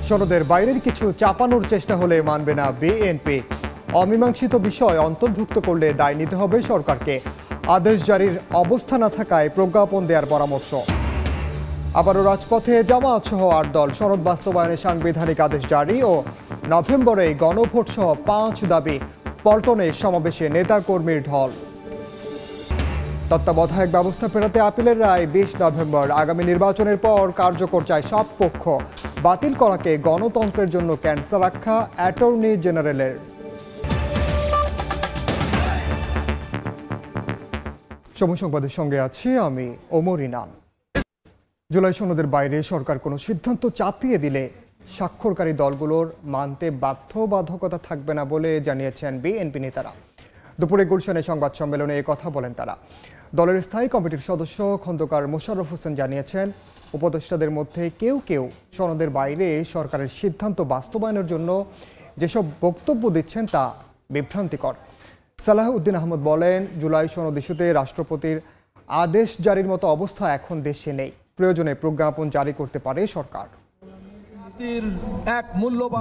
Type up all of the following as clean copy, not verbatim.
সনদের বাইরের কিছু চাপানোর চেষ্টা হলে মানবে না বিএনপি। অমীমাংসিত বিষয় অন্তর্ভুক্ত করলে দায় নিতে হবে সরকারকে। আদেশ জারির অবস্থা না থাকায় প্রজ্ঞাপন দেওয়ার পরামর্শ। আবারও রাজপথে জামায়াত সহ ৮ দল। সনদ বাস্তবায়নে সাংবিধানিক আদেশ জারি ও নভেম্বরে গণভোট সহ ৫ দাবি। পল্টনে সমাবেশে নেতাকর্মীর ঢল। তত্ত্বাবধায়ক ব্যবস্থা ফেরাতে আপিলের রায় ২০ নভেম্বর। আগামী নির্বাচনের পর কার্যকর চায় সব পক্ষ। বাতিল করাকে গণতন্ত্রের জন্য ক্যান্সার আখ্যা অ্যাটর্নি জেনারেলের। সময় সংবাদের সঙ্গে আছি আমি ওমর ইনাম। জুলাই সনদের বাইরে সরকার কোনো সিদ্ধান্ত চাপিয়ে দিলে স্বাক্ষরকারী দলগুলোর মানতে বাধ্যবাধকতা থাকবে না বলে জানিয়েছেন বিএনপি নেতারা। দুপুরে গুলশানে সংবাদ সম্মেলনে কথা বলেন তারা। দলের স্থায়ী কমিটির সদস্য খন্দকার মোশাররফ হোসেন জানিয়েছেন, উপদেষ্টাদের মধ্যে কেউ কেউ সনদের বাইরে সরকারের সিদ্ধান্ত বাস্তবায়নের জন্য যেসব বক্তব্য দিচ্ছেন তা বিভ্রান্তিকর। সালাহউদ্দিন আহমদ বলেন, জুলাই সনদ ইস্যুতে রাষ্ট্রপতির আদেশ জারির মতো অবস্থা এখন দেশে নেই। প্রয়োজনে প্রজ্ঞাপন জারি করতে পারে সরকার।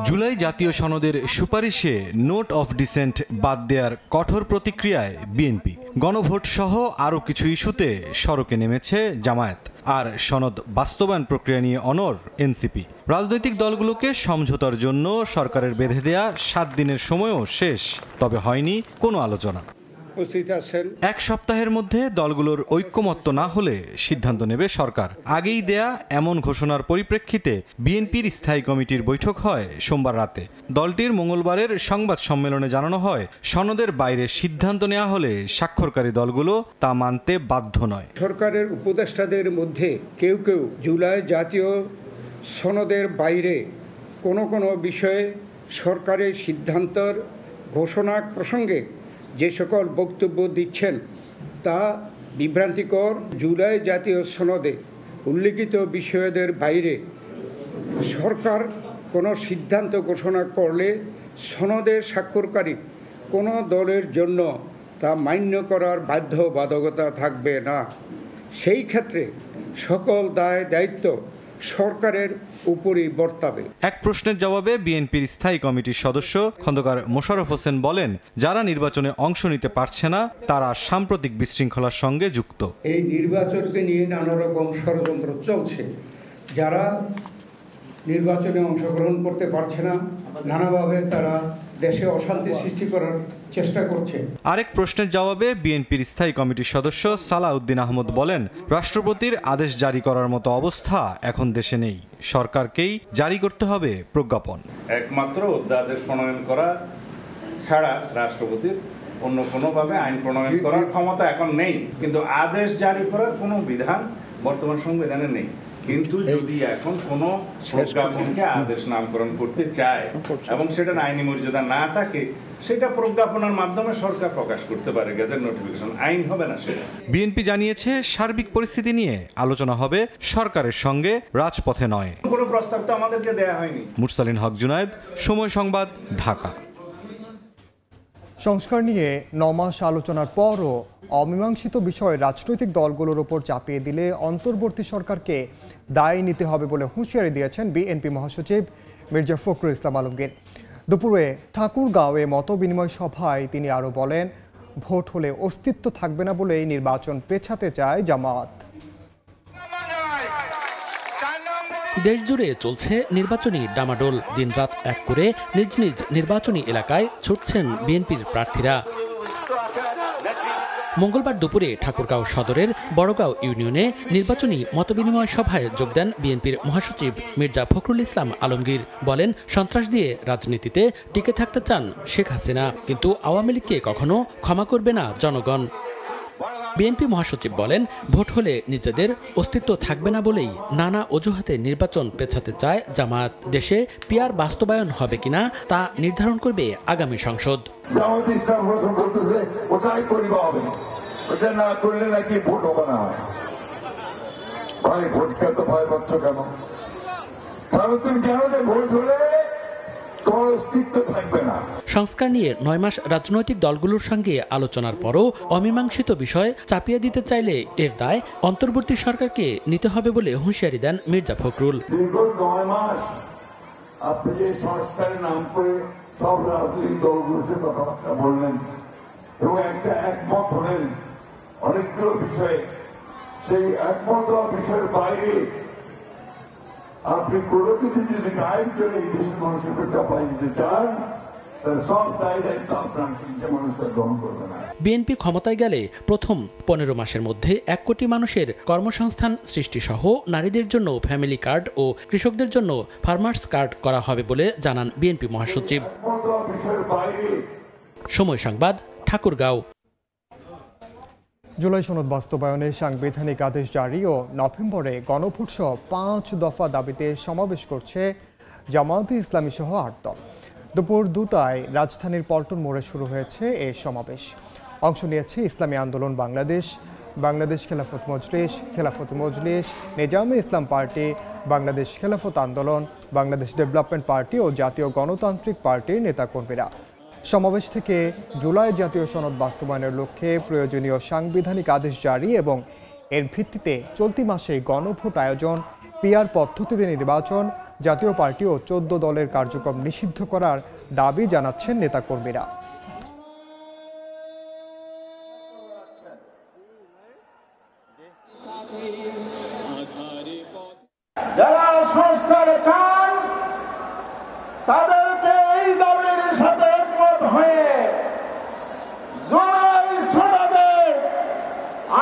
জুলাই জাতীয় সনদের সুপারিশে নোট অফ ডিসেন্ট বাদ দেওয়ার কঠোর প্রতিক্রিয়ায় বিএনপি। গণভোট সহ আরও কিছু ইস্যুতে সড়কে নেমেছে জামায়াত। আর সনদ বাস্তবায়ন প্রক্রিয়া নিয়ে অনড় এনসিপি। রাজনৈতিক দলগুলোকে সমঝোতার জন্য সরকারের বেঁধে দেয়া ৭ দিনের সময়ও শেষ, তবে হয়নি কোনো আলোচনা। এক সপ্তাহের মধ্যে দলগুলোর ঐক্যমত্য না হলে সিদ্ধান্ত নেবে সরকার। আগেই দেয়া এমন ঘোষণার পরিপ্রেক্ষিতে বিএনপির স্থায়ী কমিটির বৈঠক হয় সোমবার রাতে। দলটির মঙ্গলবারের সংবাদ সম্মেলনে জানানো হয়, সনদের বাইরে সিদ্ধান্ত নেওয়া হলে স্বাক্ষরকারী দলগুলো তা মানতে বাধ্য নয়। সরকারের উপদেষ্টাদের মধ্যে কেউ কেউ জুলাই জাতীয় সনদের বাইরে কোনো বিষয়ে সরকারের সিদ্ধান্তের ঘোষণা প্রসঙ্গে যে সকল বক্তব্য দিচ্ছেন তা বিভ্রান্তিকর। জুলাই জাতীয় সনদে উল্লিখিত বিষয়দের বাইরে সরকার কোনো সিদ্ধান্ত ঘোষণা করলে সনদের স্বাক্ষরকারী কোনো দলের জন্য তা মান্য করার বাধ্যবাধকতা থাকবে না। সেই ক্ষেত্রে সকল দায় দায়িত্ব সরকারের উপরই বর্তাবে। এক প্রশ্নের জবাবে বিএনপির স্থায়ী কমিটির সদস্য খন্দকার মোশাররফ হোসেন বলেন, যারা নির্বাচনে অংশ নিতে পারছে না তারা সাম্প্রতিক বিশৃঙ্খলার সঙ্গে যুক্ত। এই নির্বাচনকে নিয়ে নানা রকম ষড়যন্ত্র চলছে। যারা নির্বাচনে অংশগ্রহণ করতে পারছে না, নানাভাবে তারা দেশে অশান্তি সৃষ্টি করার চেষ্টা করছে। আরেক প্রশ্নের জবাবে বিএনপির স্থায়ী কমিটির সদস্য সালাহউদ্দিন আহমদ বলেন, রাষ্ট্রপতির আদেশ জারি করার মতো অবস্থা এখন দেশে নেই। সরকারকেই জারি করতে হবে প্রজ্ঞাপন। একমাত্র অধ্যাদেশ প্রণয়ন করা ছাড়া রাষ্ট্রপতির অন্য কোনোভাবে আইন প্রণয়ন করার ক্ষমতা এখন নেই। কিন্তু আদেশ জারি করার কোনো বিধান বর্তমান সংবিধানে নেই। কিন্তু যদি এখন কোনো প্রজ্ঞাপনকে আদেশ নামকরণ করতে চায় এবং সেটার আইনি মর্যাদা না থাকে, সেটা প্রজ্ঞাপনের মাধ্যমে সরকার প্রকাশ করতে পারে, গেজেট নোটিফিকেশন, আইন হবে না সেটা। বিএনপি জানিয়েছে, সার্বিক পরিস্থিতি নিয়ে আলোচনা হবে সরকারের সঙ্গে, রাজপথে নয়। কোনো প্রস্তাব তো আমাদেরকে দেয়া হয়নি। মুরসালিন হক জুনায়েদ, সময় সংবাদ, ঢাকা। সংস্কার নিয়ে ৯ মাস আলোচনার পরও অমীমাংসিত বিষয় রাজনৈতিক দলগুলোর ওপর চাপিয়ে দিলে অন্তর্বর্তী সরকারকে দায় নিতে হবে বলে হুঁশিয়ারি দিয়েছেন বিএনপি মহাসচিব মির্জা ফখরুল ইসলাম আলমগীর। দুপুরে ঠাকুরগাঁওয়ে মতবিনিময় সভায় তিনি আরও বলেন, ভোট হলে অস্তিত্ব থাকবে না বলেই নির্বাচন পেছাতে চায় জামায়াত। দেশজুড়ে চলছে নির্বাচনী ডামাডোল। দিনরাত এক করে নিজ নিজ নির্বাচনী এলাকায় ছুটছেন বিএনপির প্রার্থীরা। মঙ্গলবার দুপুরে ঠাকুরগাঁও সদরের বড়গাঁও ইউনিয়নে নির্বাচনী মতবিনিময় সভায় যোগ দেন বিএনপির মহাসচিব মির্জা ফখরুল ইসলাম আলমগীর। বলেন, সন্ত্রাস দিয়ে রাজনীতিতে টিকে থাকতে চান শেখ হাসিনা, কিন্তু আওয়ামী লীগকে কখনো ক্ষমা করবে না জনগণ। বিএনপি মহাসচিব বলেন, ভোট হলে নিজেদের অস্তিত্ব থাকবে না বলেই নানা অজুহাতে নির্বাচন পেছাতে চায় জামায়াত। দেশে পিআর বাস্তবায়ন হবে কিনা তা নির্ধারণ করবে আগামী সংসদ। জামায়াত ইসলাম প্রথম বলতেছে ওটাই করিবা হবে, ওটা না করলে নাকি ভোট হবে না। ভাই ভোটকে তো ভয় পাচ্ছ কেন? তাহলে তুমি জানো যে ভোট হলে তোমার অস্তিত্ব থাকবে না। সংস্কার নিয়ে ৯ মাস রাজনৈতিক দলগুলোর সঙ্গে আলোচনার পরও অমীমাংসিত বিষয় চাপিয়ে দিতে চাইলে এর দায় অন্তর্বর্তী সরকারকে নিতে হবে বলে হুঁশিয়ারি দেন মির্জা ফখরুল। দীর্ঘ ৯ মাস আপনি যে সংস্কারের নাম করে সব রাজনৈতিক দলগুলোর সাথে কথাবার্তা বললেন এবং একটা একমত হলেন অনেকগুলো বিষয়ে, সেই একমত হওয়া বিষয়ের বাইরে আপনি কোনো কিছু যদি আইন চলে এই দেশের মানুষের উপর চাপাই দিতে চান, তাহলে সব দায় দায়িত্ব আপনার মানুষটা গ্রহণ করবে না। বিএনপি ক্ষমতায় গেলে প্রথম 15 মাসের মধ্যে 1 কোটি মানুষের কর্মসংস্থান সৃষ্টিসহ নারীদের জন্য ফ্যামিলি কার্ড ও কৃষকদের জন্য ফার্মার্স কার্ড করা হবে বলে জানান বিএনপি মহাসচিব। সময় সংবাদ, ঠাকুরগাঁও। জুলাই সনদ বাস্তবায়নে সাংবিধানিক আদেশ জারি ও নভেম্বরে গণভোট সহ 5 দফা দাবিতে সমাবেশ করছে জামায়াতে ইসলামী সহ 8 দল। দুপুর 2টায় রাজধানীর পল্টন মোড়ে শুরু হয়েছে এই সমাবেশ। অংশ নিয়েছে ইসলামী আন্দোলন বাংলাদেশ, বাংলাদেশ খেলাফত মজলিস, নিজামে ইসলাম পার্টি, বাংলাদেশ খেলাফত আন্দোলন, বাংলাদেশ ডেভেলপমেন্ট পার্টি ও জাতীয় গণতান্ত্রিক পার্টির নেতাকর্মীরা। সমাবেশ থেকে জুলাই জাতীয় সনদ বাস্তবায়নের লক্ষ্যে প্রয়োজনীয় সাংবিধানিক আদেশ জারি এবং এর ভিত্তিতে চলতি মাসে গণভোট আয়োজন, পিআর পদ্ধতিতে নির্বাচন, জাতীয় পার্টি ও 14 দলের কার্যক্রম নিষিদ্ধ করার দাবি জানাচ্ছেন নেতাকর্মীরা। যারা সংস্কার চান তাদেরকে এই দাবির সাথে একমত হয়ে জুলাই সনদের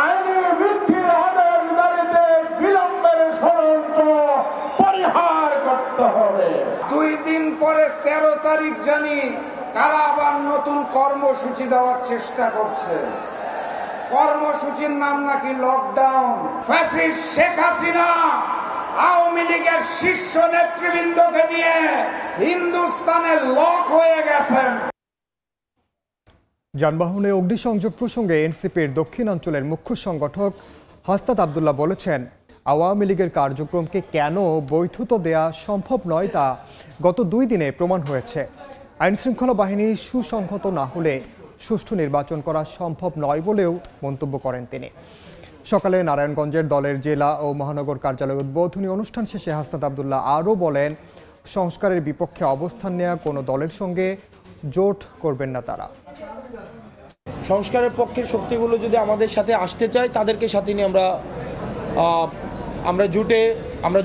আইনি ভিত্তির আদেশ জারিতে বিলম্বের ষড়যন্ত্র পরিহার করতে হবে। 2 দিন পরে 13 তারিখ জানি কারা আবার নতুন কর্মসূচি দেওয়ার চেষ্টা করছে। কর্মসূচির নাম নাকি লকডাউন। ফ্যাসিস্ট শেখ হাসিনা আওয়ামী লীগের শীর্ষ নেতৃবৃন্দকে নিয়ে হিন্দুস্তানে লক হয়ে গেছেন। যানবাহনে অগ্নিসংযোগ প্রসঙ্গে এনসিপির দক্ষিণাঞ্চলের মুখ্য সংগঠক হাসনাত আব্দুল্লাহ বলেছেন, আওয়ামী লীগের কার্যক্রমকে কেন বৈধতা দেয়া সম্ভব নয় তা গত 2 দিনে প্রমাণ হয়েছে। আইনশৃঙ্খলা বাহিনী সুসংহত না হলে সুষ্ঠু নির্বাচন করা সম্ভব নয় বলেও মন্তব্য করেন তিনি। সকালে নারায়ণগঞ্জের দলের জেলা ও মহানগর কার্যালয় উদ্বোধনী অনুষ্ঠান শেষে হাসনাত আব্দুল্লাহ আরও বলেন, সংস্কারের বিপক্ষে অবস্থান নেওয়া কোনো দলের সঙ্গে জোট করবেন না তারা। সংস্কারের পক্ষের শক্তিগুলো যদি আমাদের সাথে আসতে চায় তাদেরকে সাথে নিয়ে আমরা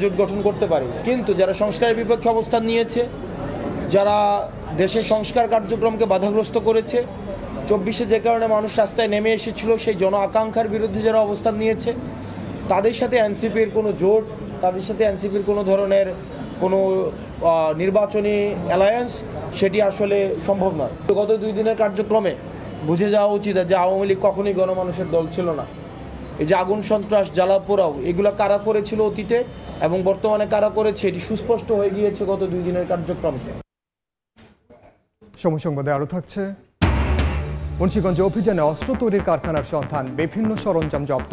জোট গঠন করতে পারি। কিন্তু যারা সংস্কারের বিপক্ষে অবস্থান নিয়েছে, যারা দেশের সংস্কার কার্যক্রমকে বাধাগ্রস্ত করেছে, 24-এ যে কারণে মানুষ রাস্তায় নেমে এসেছিল, সেই জন আকাঙ্ক্ষার বিরুদ্ধে যারা অবস্থান নিয়েছে, তাদের সাথে এনসিপির কোনো জোট, তাদের সাথে এনসিপির কোনো ধরনের কোনো নির্বাচনী অ্যালায়েন্স সেটি আসলে সম্ভব নয়। গত 2 দিনের কার্যক্রমে বুঝে যাওয়া উচিত যে আওয়ামী লীগ কখনোই গণমানুষের দল ছিল না। এই যে আগুন সন্ত্রাস, জ্বালা পোড়াও, এগুলো কারা করেছিল অতীতে এবং বর্তমানে কারা করেছে এটি সুস্পষ্ট হয়ে গিয়েছে গত 2 দিনের কার্যক্রমে। সময় সংবাদে আরও থাকছে, মুন্সিগঞ্জ অভিযানে অস্ত্র তৈরির কারখানার সন্ধান, বিভিন্ন সরঞ্জাম জব্দ।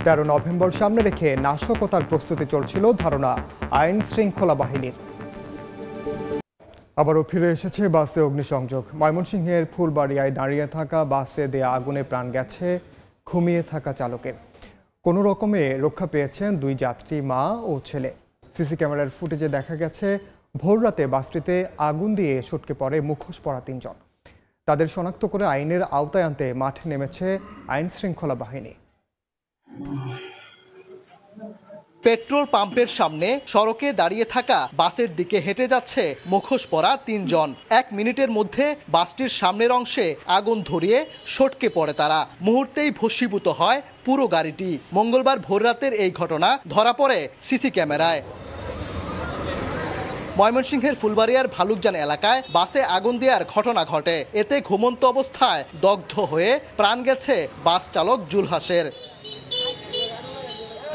13 নভেম্বর সামনে রেখে নাশকতার প্রস্তুতি চলছিল ধারণা আইন শৃঙ্খলা বাহিনীর। আবারও ফিরে এসেছে বাসে অগ্নিসংযোগ। ময়মনসিংহের ফুলবাড়িয়ায় দাঁড়িয়ে থাকা বাসে দেয়া আগুনে প্রাণ গেছে ঘুমিয়ে থাকা চালকের। কোনো রকমে রক্ষা পেয়েছেন 2 যাত্রী, মা ও ছেলে। সিসি ক্যামেরার ফুটেজে দেখা গেছে ভোররাতে বাসটিতে আগুন দিয়ে সটকে পড়ে মুখোশ পরা 3 জন। তাদের শনাক্ত করে আইনের আওতায় আনতে মাঠে নেমেছে আইন শৃঙ্খলা বাহিনী। পেট্রোল পাম্পের সামনে সড়কে দাঁড়িয়ে থাকা বাসের দিকে হেঁটে যাচ্ছে মুখোশ পরা 3 জন। 1 মিনিটের মধ্যে বাসটির সামনের অংশে আগুন ধরিয়ে সটকে পড়ে তারা। মুহূর্তেই ভস্মীভূত হয় পুরো গাড়িটি। মঙ্গলবার ভোররাতের এই ঘটনা ধরা পড়ে সিসি ক্যামেরায়। ময়মনসিংহের ফুলবাড়িয়ার ভালুকজান এলাকায় বাসে আগুন দেওয়ার ঘটনা ঘটে। এতে ঘুমন্ত অবস্থায় দগ্ধ হয়ে প্রাণ গেছে বাস চালক জুলহাসের।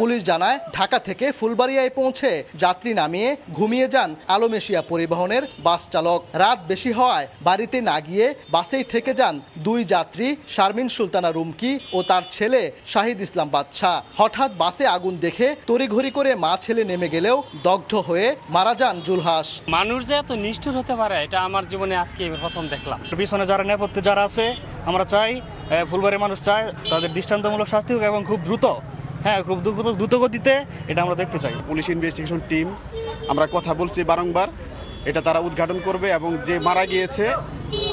পুলিশ জানায়, ঢাকা থেকে ফুলবাড়িয়ায় পৌঁছে যাত্রী নামিয়ে ঘুমিয়ে যান আলম এশিয়া পরিবহনের বাস চালক। রাত বেশি হওয়ায় বাড়িতে না গিয়ে বাসেই থেকে যান 2 যাত্রী শারমিন সুলতানা রুমকি ও তার ছেলে শাহিদ ইসলাম বাদশা। হঠাৎ বাসে আগুন দেখে তড়িঘড়ি করে মা ছেলে নেমে গেলেও দগ্ধ হয়ে মারা যান জুলহাস। মানুষ যে এত নিষ্ঠুর হতে পারে এটা আমার জীবনে আজকে প্রথম দেখলাম। পিছনে যারা নেপথ্যে যারা আছে, আমরা চাই ফুলবাড়ির মানুষ চায় তাদের দৃষ্টান্তমূলক শাস্তি হোক এবং খুব দ্রুত, খুব দ্রুত গতিতে এটা আমরা দেখতে চাই। পুলিশ ইনভেস্টিগেশন টিম আমরা কথা বলছি বারংবার এটা তারা উদ্ঘাটন করবে এবং যে মারা গিয়েছে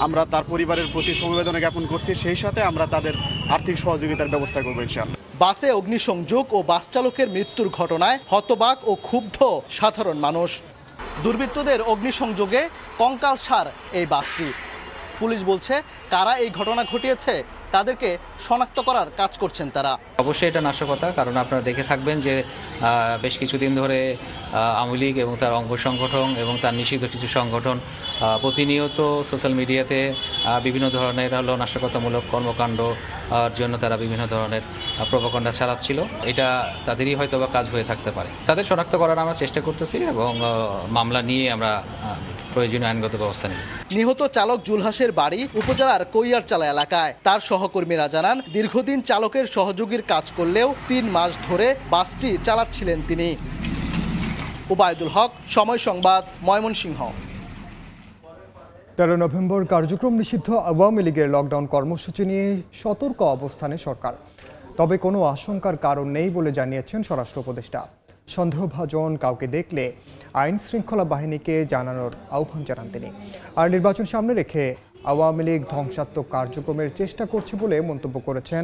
আমরা তার পরিবারের প্রতি সমবেদনা জ্ঞাপন করছি, সেই সাথে আমরা তাদের আর্থিক সহযোগিতার ব্যবস্থা করবো ইনশাআল্লাহ। বাসে অগ্নিসংযোগ ও বাস চালকের মৃত্যুর ঘটনায় হতবাক ও ক্ষুব্ধ সাধারণ মানুষ। দুর্বৃত্তদের অগ্নিসংযোগে কঙ্কালসার এই বাসটি। পুলিশ বলছে কারা এই ঘটনা ঘটিয়েছে তাদেরকে শনাক্ত করার কাজ করছেন তারা। অবশ্যই এটা নাশকতা, কারণ আপনারা দেখে থাকবেন যে বেশ কিছুদিন ধরে আওয়ামী লীগ এবং তার অঙ্গ সংগঠন এবং তার নিষিদ্ধ কিছু সংগঠন প্রতিনিয়ত সোশ্যাল মিডিয়াতে বিভিন্ন ধরনের নাশকতামূলক কর্মকাণ্ড জন্য তারা বিভিন্ন ধরনের প্রোপাগান্ডা চালাচ্ছিল। এটা তাদেরই হয়তো বা কাজ হয়ে থাকতে পারে। তাদের শনাক্ত করার আমরা চেষ্টা করতেছি এবং মামলা নিয়ে আমরা প্রয়োজনীয় আইনগত ব্যবস্থা নেব। নিহত চালক জুলহাসের বাড়ি উপজেলার কৈয়ারচালা এলাকায়। তার সহকর্মীরা জানান দীর্ঘদিন চালকের সহযোগীর কাজ করলেও 3 মাস ধরে বাসটি চালাচ্ছিলেন তিনি। ওবায়দুল হক, সময় সংবাদ, ময়মনসিংহ। 13 নভেম্বর কার্যক্রম নিষিদ্ধ আওয়ামী লীগের লকডাউন কর্মসূচি নিয়ে সতর্ক অবস্থানে সরকার। তবে কোনো আশঙ্কার কারণ নেই বলে জানিয়েছেন স্বরাষ্ট্র উপদেষ্টা। সন্দেহভাজন কাউকে দেখলে আইন শৃঙ্খলা বাহিনীকে জানানোর আহ্বান জানান তিনি। আর নির্বাচন সামনে রেখে আওয়ামী লীগ ধ্বংসাত্মক কার্যক্রমের চেষ্টা করছে বলে মন্তব্য করেছেন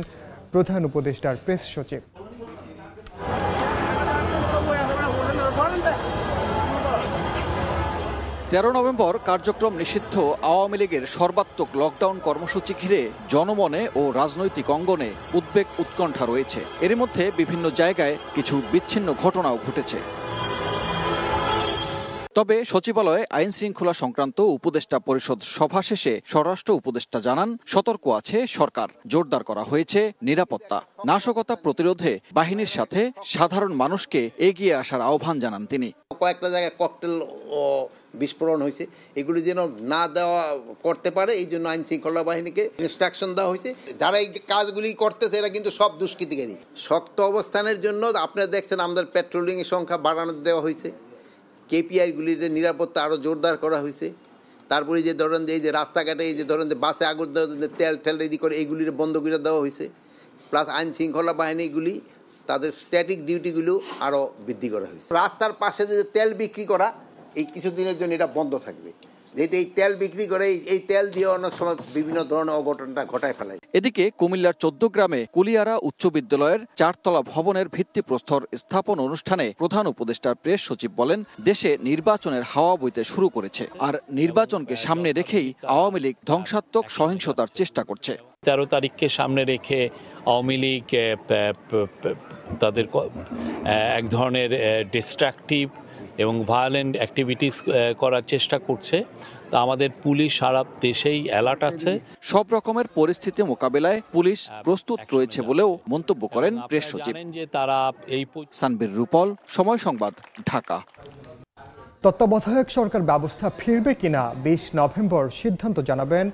প্রধান উপদেষ্টার প্রেস সচিব। 13 নভেম্বর কার্যক্রম নিষিদ্ধ আওয়ামী লীগের সর্বাত্মক লকডাউন কর্মসূচি ঘিরে জনমনে ও রাজনৈতিক অঙ্গনে উদ্বেগ উৎকণ্ঠা রয়েছে। এর মধ্যে বিভিন্ন জায়গায় কিছু বিচ্ছিন্ন ঘটনাও ঘটেছে। তবে সচিবালয়ে আইন শৃঙ্খলা সংক্রান্ত উপদেষ্টা পরিষদ সভা শেষে স্বরাষ্ট্র উপদেষ্টা জানান সতর্ক আছে সরকার। জোরদার করা হয়েছে নিরাপত্তা। নাশকতা প্রতিরোধে বাহিনীর সাথে সাধারণ মানুষকে এগিয়ে আসার আহ্বান জানান তিনি। কয়েকটা জায়গায় ককটেল ও বিস্ফোরণ হয়েছে, এগুলি যেন না দেওয়া করতে পারে এই জন্য আইন শৃঙ্খলা বাহিনীকে ইনস্ট্রাকশন দেওয়া হয়েছে। যারা এই কাজগুলি করতেছে এরা কিন্তু সব দুষ্কৃতিকারী। শক্ত অবস্থানের জন্য আপনারা দেখছেন আমাদের পেট্রোলিং এর সংখ্যা বাড়ানো দেওয়া হয়েছে, কেপিআইগুলিতে নিরাপত্তা আরও জোরদার করা হয়েছে। তারপরে যে ধরেন এই যে রাস্তাঘাটে এই যে ধরেন যে বাসে আগুন তেল টেল রেডি করে এইগুলির বন্ধ করে দেওয়া হয়েছে। প্লাস আইন শৃঙ্খলা বাহিনীগুলি তাদের স্ট্যাটিক ডিউটিগুলো আরও বৃদ্ধি করা হয়েছে। রাস্তার পাশে যে তেল বিক্রি করা এই কিছুদিনের জন্য এটা বন্ধ থাকবে, যেহেতু এই তেল বিক্রি করে এই তেল দিয়ে অনেক সময় বিভিন্ন ধরনের অঘটনটা ঘটায় ফেলায়। এদিকে কুমিল্লার 14 গ্রামে কুলিয়ারা উচ্চ বিদ্যালয়ের 4তলা ভবনের ভিত্তিপ্রস্তর স্থাপন অনুষ্ঠানে প্রধান উপদেষ্টার প্রেস সচিব বলেন দেশে নির্বাচনের হাওয়া বইতে শুরু করেছে, আর নির্বাচনকে সামনে রেখেই আওয়ামী লীগ ধ্বংসাত্মক সহিংসতার চেষ্টা করছে। 13 তারিখকে সামনে রেখে আওয়ামী লীগ তাদের এক ধরনের ডিস্ট্রাকটিভ এবং ভায়োলেন্ট অ্যাক্টিভিটিস করার চেষ্টা করছে। তো আমাদের পুলিশ সারা দেশেই অ্যালার্ট আছে। সব রকমের পরিস্থিতি মোকাবেলায় পুলিশ প্রস্তুত রয়েছে বলেও মন্তব্য করেন প্রেস সচিব। সানবীর রূপল, সময় সংবাদ, ঢাকা। তত্ত্বাবধায়ক সরকার ব্যবস্থা ফিরবে কিনা 20 নভেম্বর সিদ্ধান্ত জানাবেন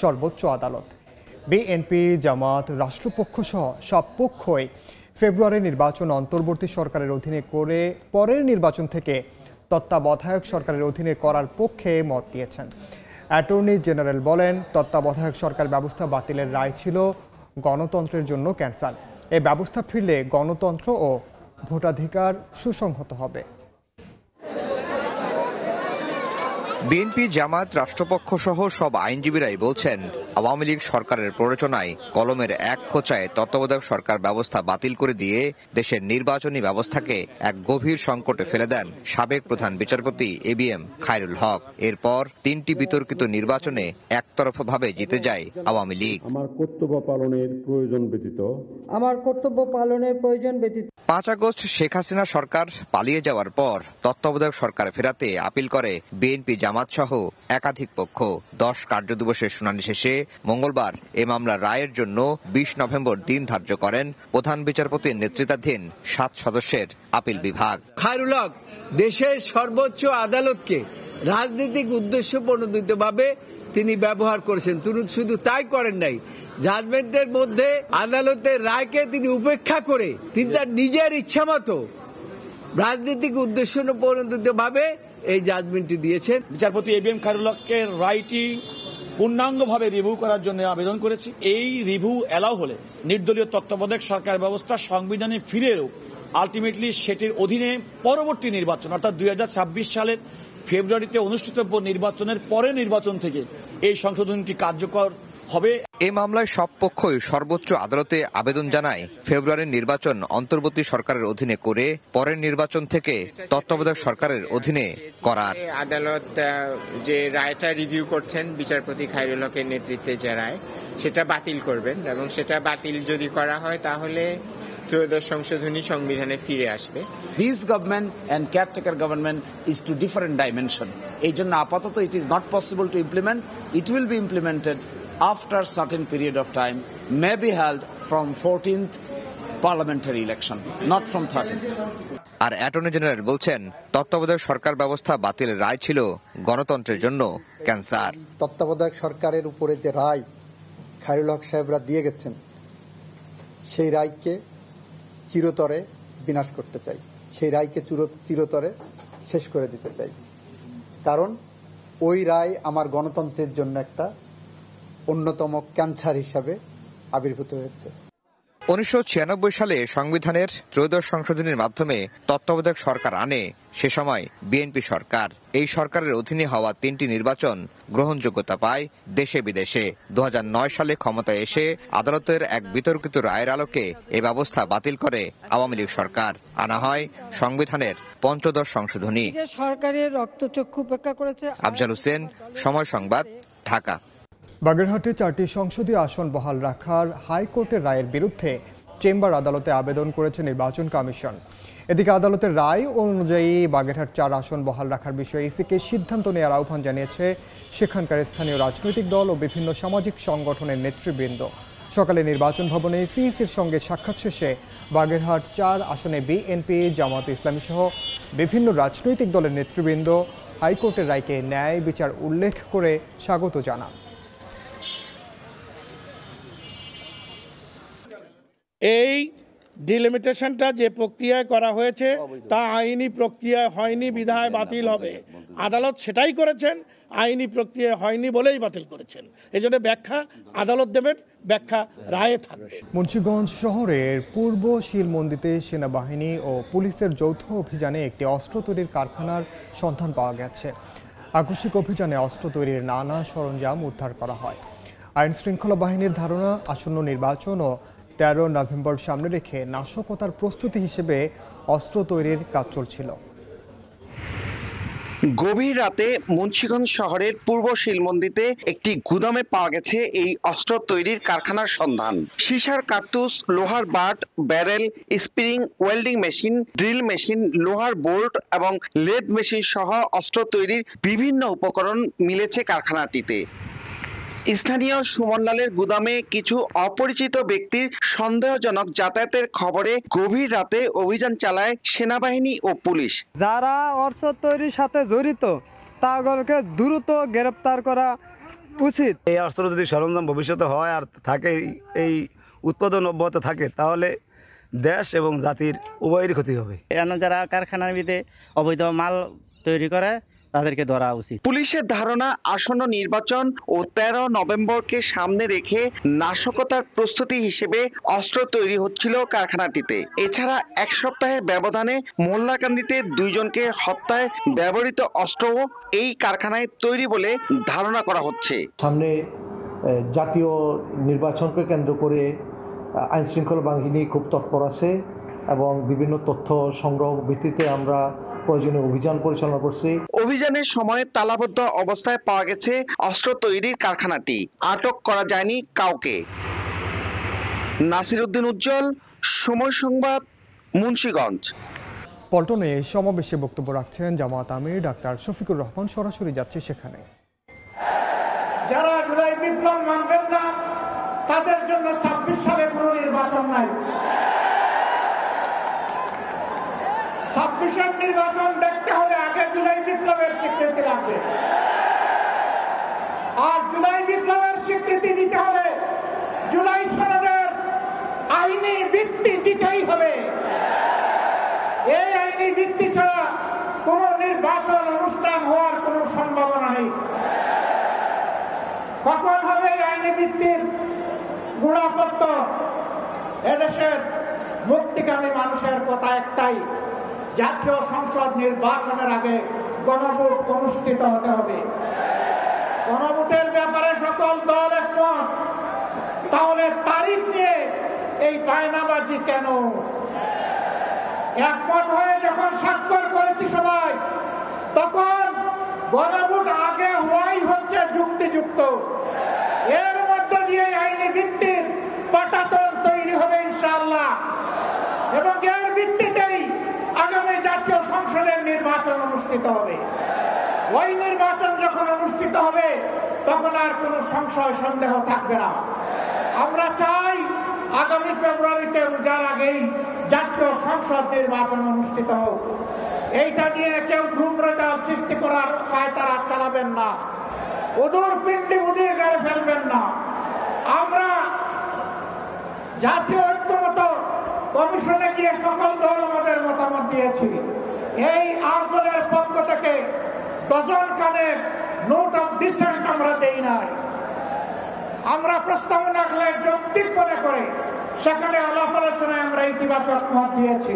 সর্বোচ্চ আদালত। বিএনপি, জামাত, রাষ্ট্রপক্ষ সহ সব পক্ষই ফেব্রুয়ারি নির্বাচন অন্তর্বর্তী সরকারের অধীনে করে পরের নির্বাচন থেকে তত্ত্বাবধায়ক সরকারের অধীনে করার পক্ষে মত দিয়েছেন। অ্যাটর্নি জেনারেল বলেন তত্ত্বাবধায়ক সরকার ব্যবস্থা বাতিলের রায় ছিল গণতন্ত্রের জন্য ক্যান্সার। এই ব্যবস্থা ফিরলে গণতন্ত্র ও ভোটাধিকার সুসংহত হবে। বিএনপি, জামাত, রাষ্ট্রপক্ষ সহ সব আইনজীবীরাই বলছেন আওয়ামী লীগ সরকারের প্ররোচনায় কলমের এক খোঁচায় তত্ত্বাবধায়ক সরকার ব্যবস্থা বাতিল করে দিয়ে দেশের নির্বাচনী ব্যবস্থাকে এক গভীর সংকটে ফেলে দেন সাবেক প্রধান বিচারপতি এবিএম খায়রুল হক। এরপর 3টি বিতর্কিত নির্বাচনে একতরফাভাবে জিতে যায় আওয়ামী লীগ। আমার কর্তব্য পালনের প্রয়োজন ব্যতীত 5 আগস্ট শেখ হাসিনা সরকার পালিয়ে যাওয়ার পর তত্ত্বাবধায়ক সরকার ফেরাতে আপিল করে বিএনপি, জামাত সহ একাধিক পক্ষ। 10 কার্যদিবসের শুনানি শেষে মঙ্গলবার এ মামলার রায়ের জন্য 20 নভেম্বর দিন ধার্য করেন প্রধান বিচারপতির নেতৃত্বাধীন 7 সদস্যের আপিল বিভাগ। খায়রুল হক দেশের সর্বোচ্চ আদালতকে রাজনৈতিক উদ্দেশ্য প্রণোদিতভাবে তিনি ব্যবহার করেছেন। তিনি শুধু তাই করেন নাই, জাজমেন্টের মধ্যে আদালতের রায়কে তিনি উপেক্ষা করে তিনি তার নিজের ইচ্ছা মতো রাজনৈতিক উদ্দেশ্য প্রণোদিতভাবে এই জাজমেন্টটি দিয়েছেন। বিচারপতি এবিএম খায়রুল হকের রায়টি পূর্ণাঙ্গভাবে রিভিউ করার জন্য আবেদন করেছি। এই রিভিউ এলাও হলে নির্দলীয় তত্ত্বাবধায়ক সরকার ব্যবস্থা সংবিধানে ফিরেও আলটিমেটলি সেটির অধীনে পরবর্তী নির্বাচন অর্থাৎ 2026 সালের ফেব্রুয়ারিতে অনুষ্ঠিতব্য নির্বাচনের পরে নির্বাচন থেকে এই সংশোধনটি কার্যকর হবে। এই মামলায় সব পক্ষই সর্বোচ্চ আদালতে আবেদন জানায় ফেব্রুয়ারির নির্বাচন অন্তর্বর্তী সরকারের অধীনে করে পরের নির্বাচন থেকে তত্ত্বাবধায়ক সরকারের অধীনে করার। আদালত যে রায়টা রিভিউ করছেন বিচারপতি খায়রুল হকের নেতৃত্বে যে রায়, সেটা বাতিল করবেন এবং সেটা বাতিল যদি করা হয় তাহলে ত্রয়োদশ সংশোধনী সংবিধানে ফিরে আসবে। This government and caretaker government is two different dimension. এই জন্য আপাতত it is not possible to implement. It will be implemented after certain period of time, may be held from 14th parliamentary election, not from 13th. আর attorney general বলছেন তত্ত্বাবধায়ক সরকার ব্যবস্থা বাতিলের রায় ছিল গণতন্ত্রের জন্য ক্যান্সার। তত্ত্বাবধায়ক সরকারের উপরে যে রায় খায়রুল হক সাহেবরা দিয়ে গেছেন, সেই রায়কে চিরতরে বিনাশ করতে চাই, সেই রায়কে চিরতরে শেষ করে দিতে চাই। কারণ ওই রায় আমার গণতন্ত্রের জন্য একটা অন্যতম ক্যান্সার হিসাবে আবির্ভূত হয়েছে। 1996 সালে সংবিধানের ত্রয়োদশ সংশোধনীর মাধ্যমে তত্ত্বাবধায়ক সরকার আনে সে সময় বিএনপি সরকার। এই সরকারের অধীনে হওয়া 3টি নির্বাচন গ্রহণযোগ্যতা পায় দেশে বিদেশে। 2009 সালে ক্ষমতায় এসে আদালতের এক বিতর্কিত রায়ের আলোকে এই ব্যবস্থা বাতিল করে আওয়ামী লীগ সরকার। আনা হয় সংবিধানের 5ম সংশোধনী। সরকারের রক্তচক্ষু উপেক্ষা করেছে। আফজাল হোসেন, সময় সংবাদ, ঢাকা। বাগেরহাটে 4টি সংসদীয় আসন বহাল রাখার হাইকোর্টের রায়ের বিরুদ্ধে চেম্বার আদালতে আবেদন করেছে নির্বাচন কমিশন। এদিকে আদালতের রায় অনুযায়ী বাগেরহাট 4 আসন বহাল রাখার বিষয়ে ইসিকে সিদ্ধান্ত নেওয়ার আহ্বান জানিয়েছে সেখানকার স্থানীয় রাজনৈতিক দল ও বিভিন্ন সামাজিক সংগঠনের নেতৃবৃন্দ। সকালে নির্বাচন ভবনে সিইসির সঙ্গে সাক্ষাৎ শেষে বাগেরহাট 4 আসনে বিএনপি, জামায়াতে ইসলামী সহ বিভিন্ন রাজনৈতিক দলের নেতৃবৃন্দ হাইকোর্টের রায়কে ন্যায় বিচার উল্লেখ করে স্বাগত জানান। এই ডিলিমিটেশনটা যে প্রক্রিয়ায় করা হয়েছে তা আইনি প্রক্রিয়া হয়নি বিধায় বাতিল হবে। আদালত সেটাই করেছেন, আইনি প্রক্রিয়া হয়নি বলেই বাতিল করেছেন। এই জন্য ব্যাখ্যা আদালত দেবেন, ব্যাখ্যা রায়ে থাকবে। মুন্সিগঞ্জ শহরের পূর্ব শিলমন্দিতে সেনাবাহিনী ও পুলিশের যৌথ অভিযানে একটি অস্ত্র তৈরির কারখানার সন্ধান পাওয়া গেছে। আকস্মিক অভিযানে অস্ত্র তৈরির নানা সরঞ্জাম উদ্ধার করা হয়। আইন শৃঙ্খলা বাহিনীর ধারণা আসন্ন নির্বাচন ও 13 নভেম্বর সামনে রেখে নাশকতার প্রস্তুতি হিসেবে অস্ত্র তৈরির কাজ চলছিল। গভীর রাতে মুন্সিগঞ্জ শহরের পূর্ব শিলমন্দিতে একটি গুদামে পাওয়া গেছে এই অস্ত্র তৈরির কারখানার সন্ধান। সীসার কার্তুস, লোহার but, barrel, spring, welding machine, drill machine, লোহার বোল্ট এবং লেদ মেশিন সহ অস্ত্র তৈরির বিভিন্ন উপকরণ মিলেছে কারখানাটিতে। স্থানীয় সুমনলালের গুদামে কিছু অপরিচিত ব্যক্তির সন্দেহজনক যাতায়াতের খবরে গভীর রাতে অভিযান চালায় সেনাবাহিনী ও পুলিশ। যারা অস্ত্র তৈরির সাথে জড়িত তাদেরকে দ্রুত গ্রেপ্তার করা উচিত। এই অস্ত্র যদি সরঞ্জাম ভবিষ্যতে হয় আর থাকে, এই উৎপাদন অব্যাহত থাকে, তাহলে দেশ এবং জাতির উভয়েরই ক্ষতি হবে। যারা কারখানার ভিতরে অবৈধ মাল তৈরি করে তাদেরকে ধরা উচিত। পুলিশের ধারণা আসন্ন নির্বাচন ও 13 নভেম্বরকে সামনে রেখে নাশকতার প্রস্তুতি হিসেবে অস্ত্র তৈরি হচ্ছিল কারখানাটিতে। এছাড়া 1 সপ্তাহের ব্যবধানে মোল্লাকান্দিতে 2 জনকে হত্যায় ব্যবহৃত অস্ত্রও এই কারখানায় তৈরি বলে ধারণা করা হচ্ছে। সামনে জাতীয় নির্বাচনকে কেন্দ্র করে আইন শৃঙ্খলা বাহিনী খুব তৎপর আছে এবং বিভিন্ন তথ্য সংগ্রহ ভিত্তিতে আমরা প্রয়োজনীয় অভিযান পরিচালনা করছি। অভিযানের সময় তালাবদ্ধ অবস্থায় পাওয়া গেছে অস্ত্র তৈরির কারখানাটি। আটক করা যায়নি কাউকে। নাসির উদ্দিন উজ্জ্বল, সময় সংবাদ, মুন্সিগঞ্জ। পল্টনে সমাবেশে বক্তব্য রাখছেন জামায়াত আমির ডাক্তার শফিকুর রহমান। সরাসরি যাচ্ছে সেখানে। যারা জুলাই বিপ্লব মানবেন না তাদের জন্য 26 সালে কোনো নির্বাচন নাই। 26 নির্বাচন দেখতে হলে আগে জুলাই বিপ্লবের স্বীকৃতি লাগবে, আর জুলাই বিপ্লবের স্বীকৃতি দিতে হলে জুলাই সনদের আইনি ভিত্তি দিতেই হবে। এই আইনি ভিত্তি ছাড়া কোনো নির্বাচন অনুষ্ঠান হওয়ার কোনো সম্ভাবনা নেই। কখন হবে এই আইনি ভিত্তির গুণাপত্য? এদেশের মুক্তিকামী মানুষের কথা একটাই, জাতীয় সংসদ নির্বাচনের আগে গণভোট অনুষ্ঠিত হতে হবে। গণভোটের ব্যাপারে সকল দল একমত, তাহলে তারিখ নিয়ে এই বায়নাবাজি কেন? একমত হয়ে যখন স্বাক্ষর করেছি সবাই, তখন গণভোট আগে হওয়াই হচ্ছে যুক্তিযুক্ত। এর মধ্য দিয়ে আইনি ভিত্তির পাটাতন তৈরি হবে ইনশাআল্লাহ, এবং এর ভিত্তিতেই আগামী জাতীয় সংসদের নির্বাচন অনুষ্ঠিত হবে। ওই নির্বাচন যখন অনুষ্ঠিত হবে তখন আর কোনো সংশয় সন্দেহ থাকবে না। আমরা চাই আগামী ফেব্রুয়ারিতে রোজার আগেই জাতীয় সংসদ নির্বাচন অনুষ্ঠিত হোক। এইটা নিয়ে কেউ ধূম্রজাল সৃষ্টি করার পায়তারা চালাবেন না, ওদূর পিণ্ডি বুদিয়ে গেড়ে ফেলবেন না। আমরা জাতীয় ঐক্যমত কমিশনে গিয়ে সকল দল আমাদের মতামত দিয়েছি। এই 8 দলের পক্ষ থেকে ডজন খানেক নোট অফ ডিসেন্ট আমরা দেই নাই। আমরা প্রস্তাবনা যৌক্তিক মনে করে সেখানে আলাপ আলোচনায় আমরা ইতিবাচক মত দিয়েছি।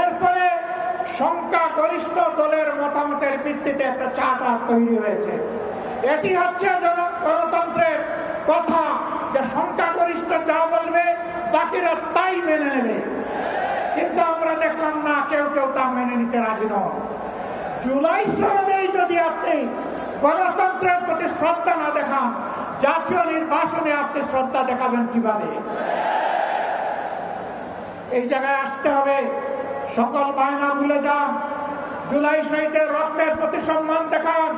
এরপরে সংখ্যাগরিষ্ঠ দলের মতামতের ভিত্তিতে একটা চার্টার তৈরি হয়েছে। এটি হচ্ছে গণতন্ত্রের কথা, যে সংখ্যাগরিষ্ঠ যা বলবে বাকিরা তাই মেনে নেবে। কিন্তু আমরা দেখলাম না, কেউ কেউ তা মেনে নিতে রাজি নন। জুলাই সনদেই যদি আপনি গণতন্ত্রের প্রতি শ্রদ্ধা না দেখান, জাতীয় নির্বাচনে আপনি শ্রদ্ধা দেখাবেন কিভাবে? এই জায়গায় আসতে হবে। সকল বায়না ভুলে যান, জুলাই শহীদের রক্তের প্রতি সম্মান দেখান।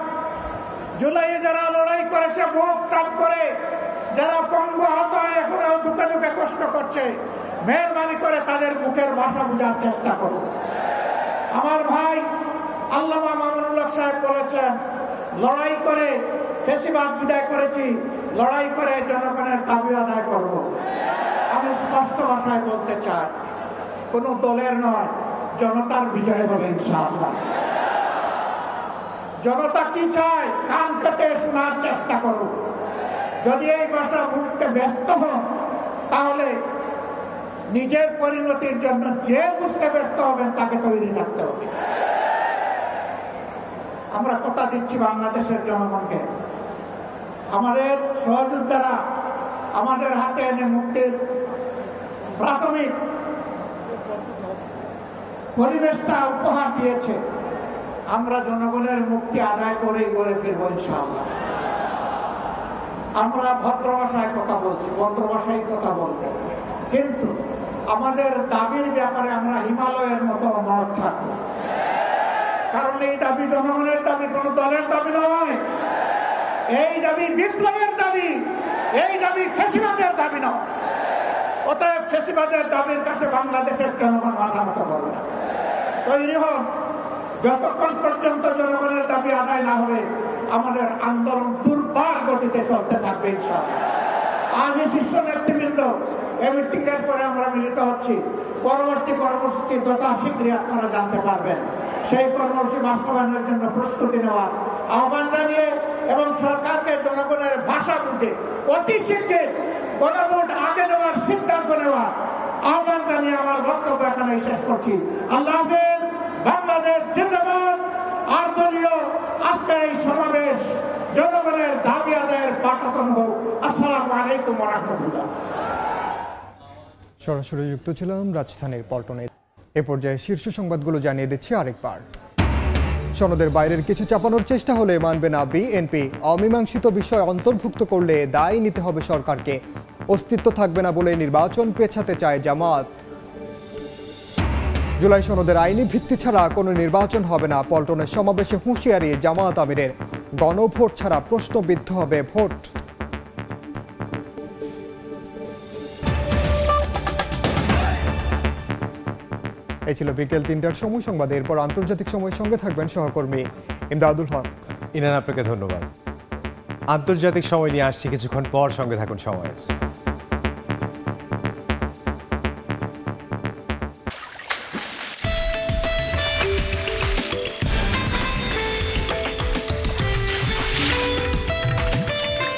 জুলাইয়ে যারা লড়াই করেছে বুক টান করে, যারা পঙ্গু আহত হয়ে এখনো দুঃখে দুঃখে কষ্ট করছে, মেহরবানি করে তাদের বুকের ভাষা বোঝার চেষ্টা করুন। আমার ভাই আল্লামা মামুনুল হক সাহেব বলেছেন, লড়াই করে ফ্যাসিবাদ বিদায় করেছি, লড়াই করে জনগণের দাবি আদায় করব। আমি স্পষ্ট ভাষায় বলতে চাই, কোন দলের নয়, জনতার বিজয় হবে ইনশাআল্লাহ। জনতা কি চায় কান পেতে শোনার চেষ্টা করুন। যদি এই ভাষা বুঝতে ব্যস্ত হন, তাহলে নিজের পরিণতির জন্য যে বুঝতে ব্যর্থ হবেন তাকে তৈরি থাকতে হবে। আমরা কথা দিচ্ছি বাংলাদেশের জনগণকে, আমাদের সহযোদ্ধারা আমাদের হাতে এনে মুক্তির প্রাথমিক পরিবেশটা উপহার দিয়েছে। আমরা জনগণের মুক্তি আদায় করেই গড়ে ফিরবো ইনশাআল্লাহ। আমরা ভদ্র ভাষায় কথা বলছি, ভদ্র ভাষায় কথা বলবো, কিন্তু আমাদের দাবির ব্যাপারে আমরা হিমালয়ের মতো অনড় থাকবো। কারণ এই দাবি জনগণের দাবি, কোন দলের দাবি নয়। এই দাবি বিপ্লবের দাবি, এই দাবি ফ্যাসিবাদের দাবি নয়। অতএব ফ্যাসিবাদের দাবির কাছে বাংলাদেশের জনগণ মাথা নত করবে না। তৈরি হন। যতক্ষণ পর্যন্ত জনগণের দাবি আদায় না হবে, আমাদের আন্দোলন দুর্বার গতিতে চলতে থাকবে ইনশাআল্লাহ। আজ শীর্ষ নেতৃবৃন্দ এই মিটিং এর পরে আমরা মিলিত হচ্ছি। পরবর্তী কর্মসূচি যথা শীঘ্রই আপনারা জানতে পারবেন। সেই কর্মসূচি বাস্তবায়নের জন্য প্রস্তুতি নেওয়ার আহ্বান জানিয়ে এবং সরকারকে জনগণের ভাষা বুঝে অতি শীঘ্র গণভোট আগে দেওয়ার সিদ্ধান্ত নেওয়ার আহ্বান জানিয়ে আমার বক্তব্য এখানে শেষ করছি। আল্লাহ হাফেজ। বাংলাদেশ জিন্দাবাদ। আর দলীয় আজকের এই সমাবেশ জনগণের দাবি আদায়ের পাঠাতন হোক। আসসালামু আলাইকুম ওয়া রাহমাতুল্লাহ। সরাসরি যুক্ত ছিলাম রাজধানীর পল্টনে। এ পর্যায়ে শীর্ষ সংবাদগুলো জানিয়ে দিচ্ছি আরেকবার। সনদের বাইরের কিছু চাপানোর চেষ্টা হলে মানবে না বিএনপি। অমীমাংসিত বিষয় অন্তর্ভুক্ত করলে দায় নিতে হবে সরকারকে। অস্তিত্ব থাকবে না বলে নির্বাচন পেছাতে চায় জামাত। জুলাই সনদের আইনি ভিত্তি ছাড়া কোনো নির্বাচন হবে না। পল্টনের সমাবেশে হুঁশিয়ারি জামাত আমিরের। গণভোট ছাড়া প্রশ্নবিদ্ধ হবে ভোট। এই ছিল বিকেল 3টার সময় সংবাদ। এরপর আন্তর্জাতিক সময়ের সঙ্গে থাকবেন সহকর্মী ইমদাদুল হক। ইনান, আপনাকে ধন্যবাদ। আন্তর্জাতিক সময় নিয়ে আসছি কিছুক্ষণ পর, সঙ্গে থাকুন সময়ের।